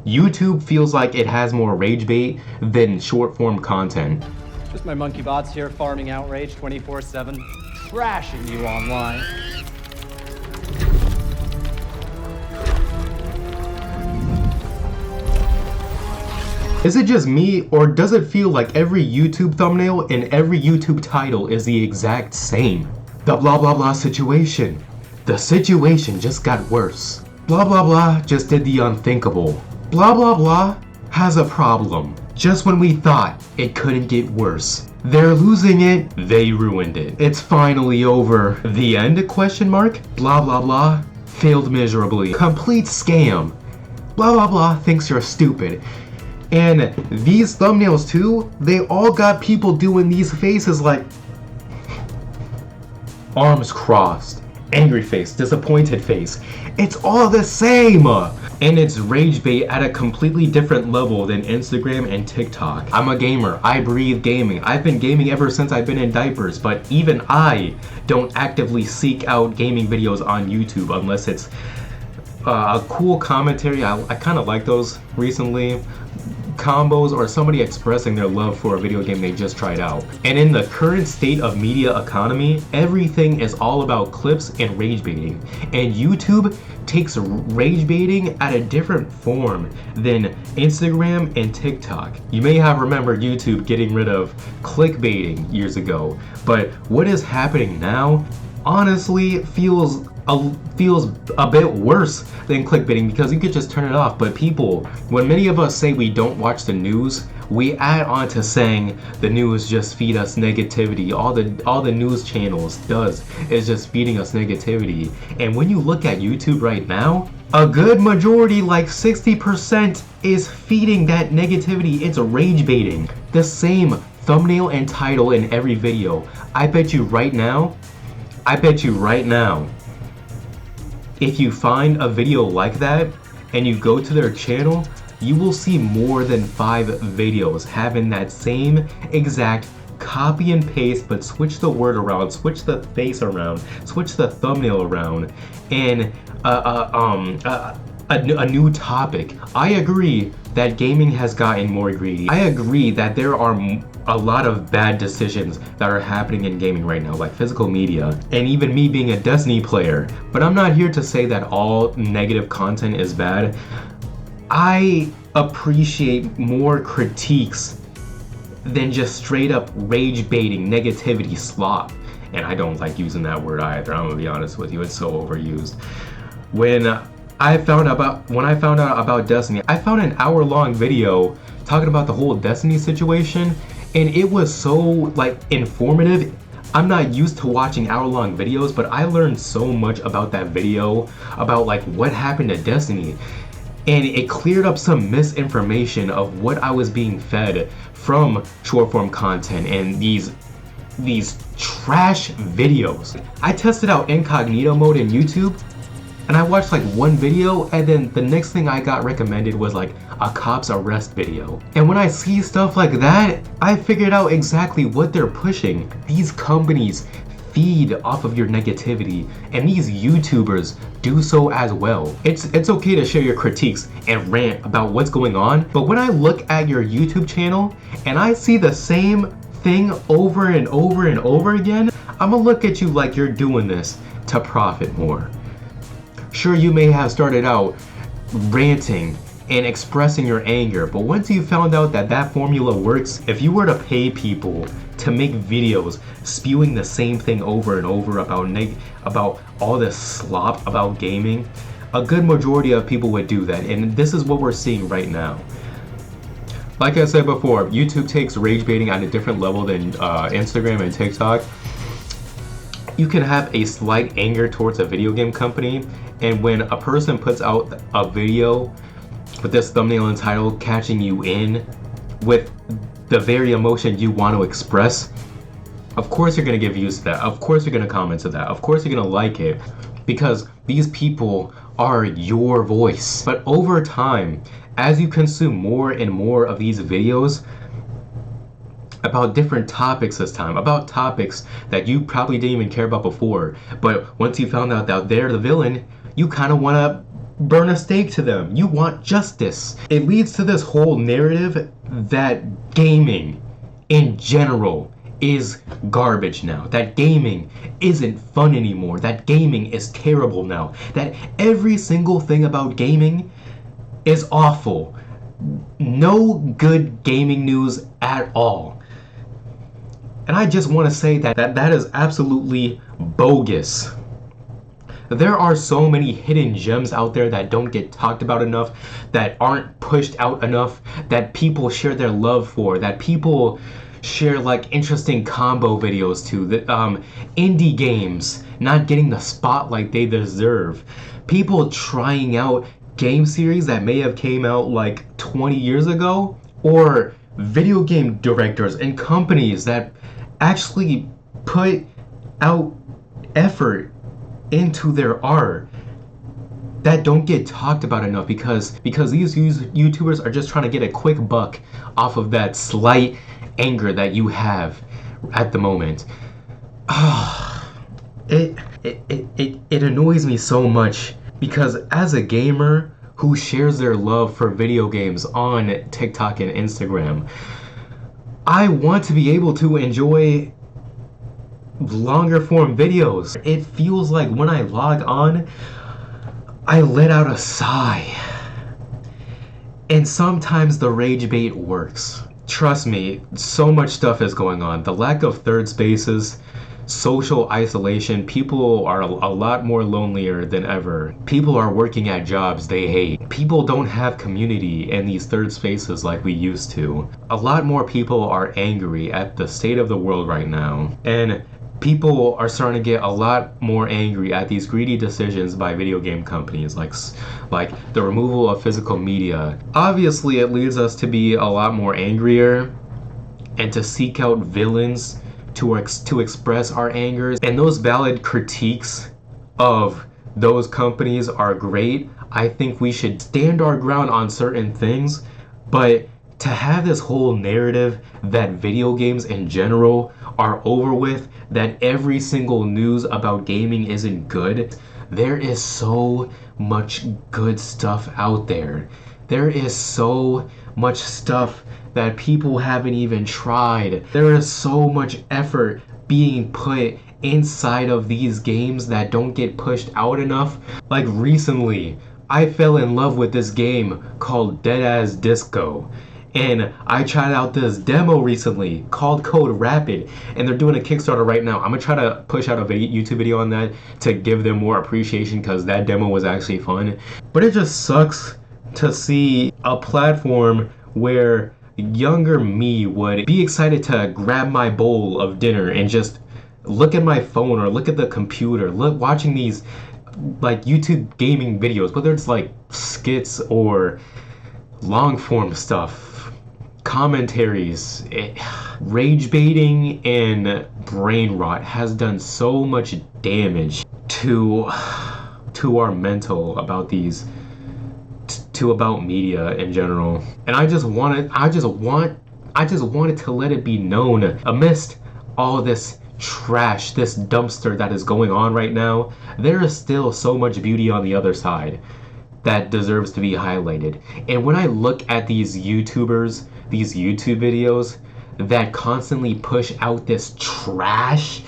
YouTube feels like it has more rage bait than short form content. Just my monkey bots here farming outrage 24/7, trashing you online. Is it just me, or does it feel like every YouTube thumbnail and every YouTube title is the exact same? The blah blah blah situation. The situation just got worse. Blah blah blah just did the unthinkable. Blah blah blah has a problem. Just when we thought it couldn't get worse. They're losing it, they ruined it. It's finally over. The end? Question mark? Blah blah blah failed miserably. Complete scam. Blah blah blah thinks you're stupid. And these thumbnails too, they all got people doing these faces like arms crossed, angry face, disappointed face. It's all the same! And it's rage bait at a completely different level than Instagram and TikTok. I'm a gamer, I breathe gaming. I've been gaming ever since I've been in diapers, but even I don't actively seek out gaming videos on YouTube unless it's a cool commentary. I kind of like those recently. Combos or somebody expressing their love for a video game they just tried out. And in the current state of media economy, everything is all about clips and rage baiting. And YouTube takes rage baiting at a different form than Instagram and TikTok. You may have remembered YouTube getting rid of clickbaiting years ago, but what is happening now honestly feels a bit worse than clickbaiting, because you could just turn it off. But people, when many of us say we don't watch the news, we add on to saying the news just feed us negativity. All the news channels does is just feeding us negativity. And when you look at YouTube right now, a good majority, like 60%, is feeding that negativity. It's rage baiting. The same thumbnail and title in every video. I bet you right now, if you find a video like that and you go to their channel, you will see more than 5 videos having that same exact copy and paste, but switch the word around, switch the face around, switch the thumbnail around, and a new topic. I agree that gaming has gotten more greedy. I agree that there are a lot of bad decisions that are happening in gaming right now, like physical media, and even me being a Destiny player. But I'm not here to say that all negative content is bad. I appreciate more critiques than just straight up rage baiting, negativity, slop. And I don't like using that word either, I'm gonna be honest with you, it's so overused. When I found out about Destiny, I found an hour-long video talking about the whole Destiny situation, and it was so like informative. I'm not used to watching hour-long videos, but I learned so much about that video, about like what happened to Destiny, and it cleared up some misinformation of what I was being fed from short-form content and these trash videos. I tested out incognito mode in YouTube, and I watched like one video, and then the next thing I got recommended was like a cop's arrest video. And when I see stuff like that, I figured out exactly what they're pushing. These companies feed off of your negativity, and these YouTubers do so as well. It's okay to share your critiques and rant about what's going on, but when I look at your YouTube channel and I see the same thing over and over and over again, I'm gonna look at you like you're doing this to profit more. Sure, you may have started out ranting and expressing your anger, but once you found out that that formula works, if you were to pay people to make videos spewing the same thing over and over about all this slop about gaming, a good majority of people would do that, and this is what we're seeing right now. Like I said before, YouTube takes rage baiting at a different level than Instagram and TikTok. You can have a slight anger towards a video game company, and when a person puts out a video with this thumbnail and title catching you in with the very emotion you want to express, of course you're going to give views to that, of course you're going to comment to that, of course you're going to like it, because these people are your voice. But over time, as you consume more and more of these videos about different topics this time, about topics that you probably didn't even care about before, but once you found out that they're the villain, you kind of want to burn a stake to them. You want justice. It leads to this whole narrative that gaming in general is garbage now. That gaming isn't fun anymore. That gaming is terrible now. That every single thing about gaming is awful. No good gaming news at all. And I just want to say that is absolutely bogus. There are so many hidden gems out there that don't get talked about enough, that aren't pushed out enough, that people share their love for, that people share like interesting combo videos to, that indie games not getting the spotlight they deserve, people trying out game series that may have came out like 20 years ago, or video game directors and companies that actually put out effort into their art that don't get talked about enough because these YouTubers are just trying to get a quick buck off of that slight anger that you have at the moment. It annoys me so much because as a gamer who shares their love for video games on TikTok and Instagram, I want to be able to enjoy longer form videos. It feels like when I log on, I let out a sigh. And sometimes the rage bait works. Trust me, so much stuff is going on. The lack of third spaces, social isolation, people are a lot more lonelier than ever. People are working at jobs they hate. People don't have community in these third spaces like we used to. A lot more people are angry at the state of the world right now. And people are starting to get a lot more angry at these greedy decisions by video game companies, like the removal of physical media. Obviously, it leads us to be a lot more angrier and to seek out villains to express our angers. And those valid critiques of those companies are great. I think we should stand our ground on certain things, but to have this whole narrative that video games in general are over with, that every single news about gaming isn't good, there is so much good stuff out there. There is so much stuff that people haven't even tried. There is so much effort being put inside of these games that don't get pushed out enough. Like recently, I fell in love with this game called Deadass Disco. And I tried out this demo recently called Code Rapid, and they're doing a Kickstarter right now. I'm gonna try to push out a YouTube video on that to give them more appreciation because that demo was actually fun. But it just sucks to see a platform where younger me would be excited to grab my bowl of dinner and just look at my phone or look at the computer, watching these like YouTube gaming videos, whether it's like skits or long form stuff, commentaries. Rage baiting and brain rot has done so much damage to our mental about about media in general. And I just wanted to let it be known, amidst all this trash, this dumpster that is going on right now, there is still so much beauty on the other side that deserves to be highlighted. And when I look at these YouTubers, these YouTube videos that constantly push out this trash,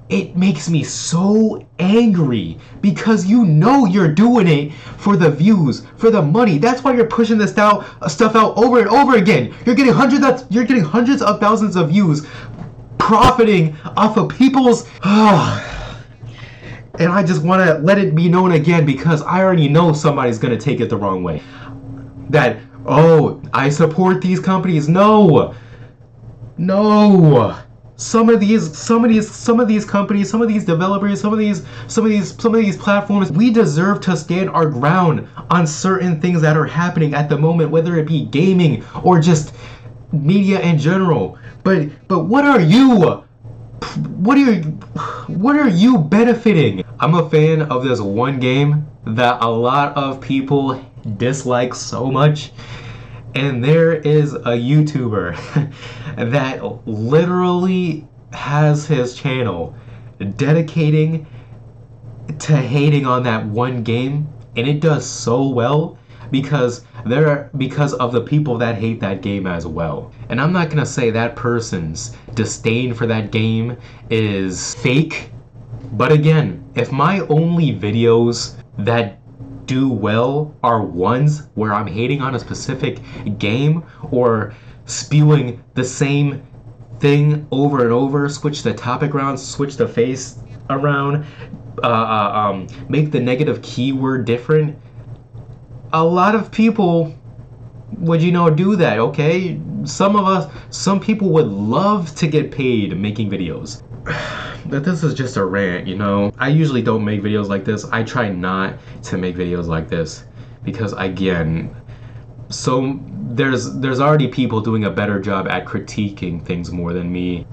it makes me so angry because you know you're doing it for the views, for the money. That's why you're pushing this stuff out over and over again. You're getting hundreds of thousands of views, profiting off of people's and I just want to let it be known again because I already know somebody's going to take it the wrong way. That, oh, I support these companies. No. Some of these companies, some of these developers, some of these platforms, we deserve to stand our ground on certain things that are happening at the moment, whether it be gaming or just media in general. But what are you benefiting? I'm a fan of this one game that a lot of people dislike so much, and there is a YouTuber that literally has his channel dedicating to hating on that one game and it does so well because of the people that hate that game as well. And I'm not gonna say that person's disdain for that game is fake, but again, if my only videos that do well are ones where I'm hating on a specific game or spewing the same thing over and over, switch the topic around, switch the face around, make the negative keyword different, a lot of people would, do that, okay? Some people would love to get paid making videos. But this is just a rant, I usually don't make videos like this. I try not to make videos like this because, again, so there's already people doing a better job at critiquing things more than me.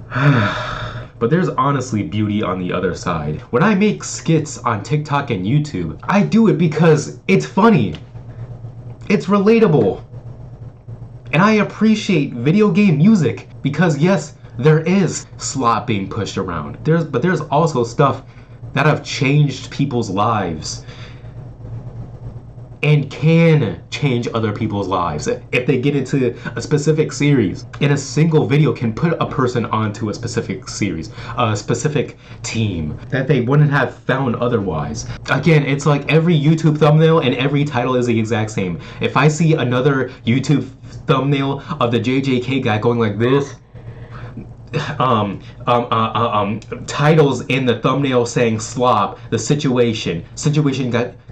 But there's honestly beauty on the other side. When I make skits on TikTok and YouTube, I do it because it's funny. It's relatable. And I appreciate video game music because, yes, there is slop being pushed around. But there's also stuff that have changed people's lives and can change other people's lives if they get into a specific series. And a single video can put a person onto a specific series, a specific team that they wouldn't have found otherwise. Again, it's like every YouTube thumbnail and every title is the exact same. If I see another YouTube thumbnail of the JJK guy going like this, titles in the thumbnail saying slop, the situation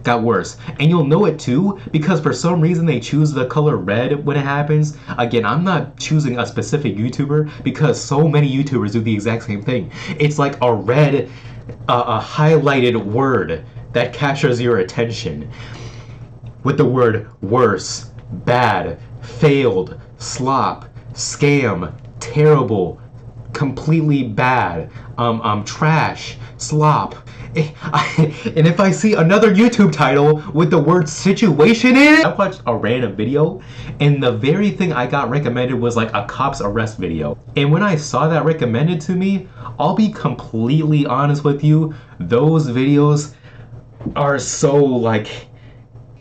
got worse, and you'll know it too because for some reason they choose the color red when it happens. Again, I'm not choosing a specific YouTuber because so many YouTubers do the exact same thing. It's like a red a highlighted word that captures your attention with the word worse, bad, failed, slop, scam, terrible, completely bad, trash, slop. And if I see another YouTube title with the word situation in it, I watched a random video and the very thing I got recommended was like a cops arrest video. And when I saw that recommended to me, I'll be completely honest with you, those videos are so like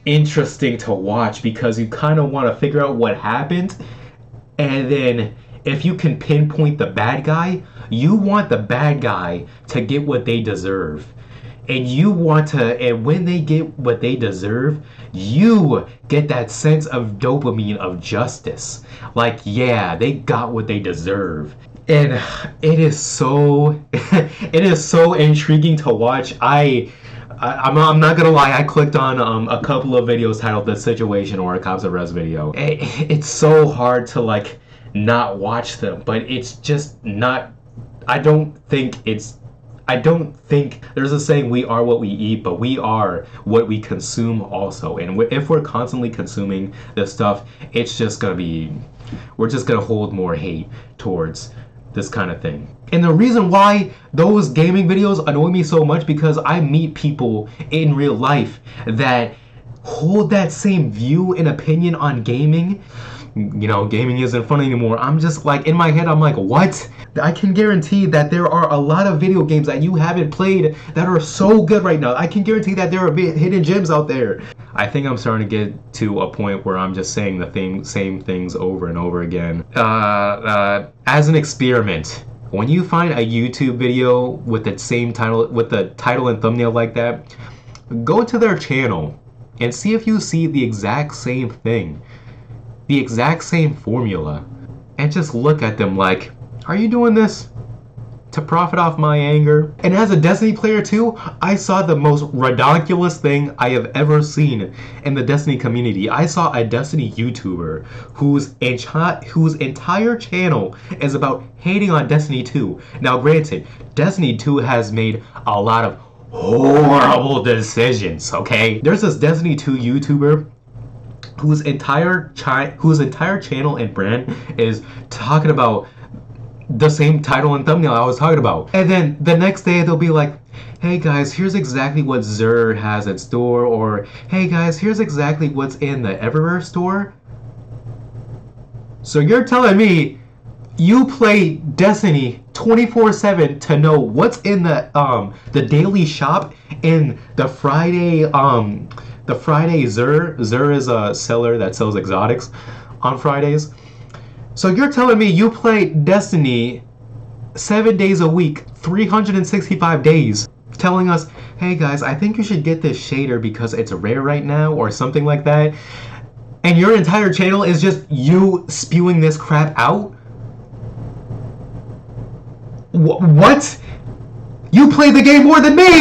interesting to watch because you kind of want to figure out what happened, and then if you can pinpoint the bad guy, you want the bad guy to get what they deserve. And when they get what they deserve, you get that sense of dopamine of justice. Like, yeah, they got what they deserve. And it is so intriguing to watch. I'm not gonna lie, I clicked on a couple of videos titled The Situation or a Cops Arrest video. It's so hard to like not watch them, but it's just not, I don't think there's a saying, we are what we eat, but we are what we consume also. And if we're constantly consuming this stuff, it's just gonna be, we're just gonna hold more hate towards this kind of thing. And the reason why those gaming videos annoy me so much because I meet people in real life that hold that same view and opinion on gaming. Gaming isn't fun anymore. I'm just like, in my head, I'm like, what? I can guarantee that there are a lot of video games that you haven't played that are so good right now. I can guarantee that there are hidden gems out there. I think I'm starting to get to a point where I'm just saying the same things over and over again. As an experiment, when you find a YouTube video with the same title, with the title and thumbnail like that, go to their channel and see if you see the exact same thing, the exact same formula, and just look at them like, are you doing this to profit off my anger? And as a Destiny player too, I saw the most ridiculous thing I have ever seen in the Destiny community. I saw a Destiny YouTuber whose entire channel is about hating on Destiny 2. Now granted, Destiny 2 has made a lot of horrible decisions, okay? There's this Destiny 2 YouTuber whose entire channel and brand is talking about the same title and thumbnail I was talking about. And then the next day they'll be like, hey guys, here's exactly what Xur has in store, or hey guys, here's exactly what's in the Everywhere store. So you're telling me you play Destiny 24/7 to know what's in the daily shop in the Friday the Friday Zur is a seller that sells exotics on Fridays. So you're telling me you play Destiny 7 days a week, 365 days, telling us, hey guys, I think you should get this shader because it's rare right now or something like that, and your entire channel is just you spewing this crap out? What? You play the game more than me!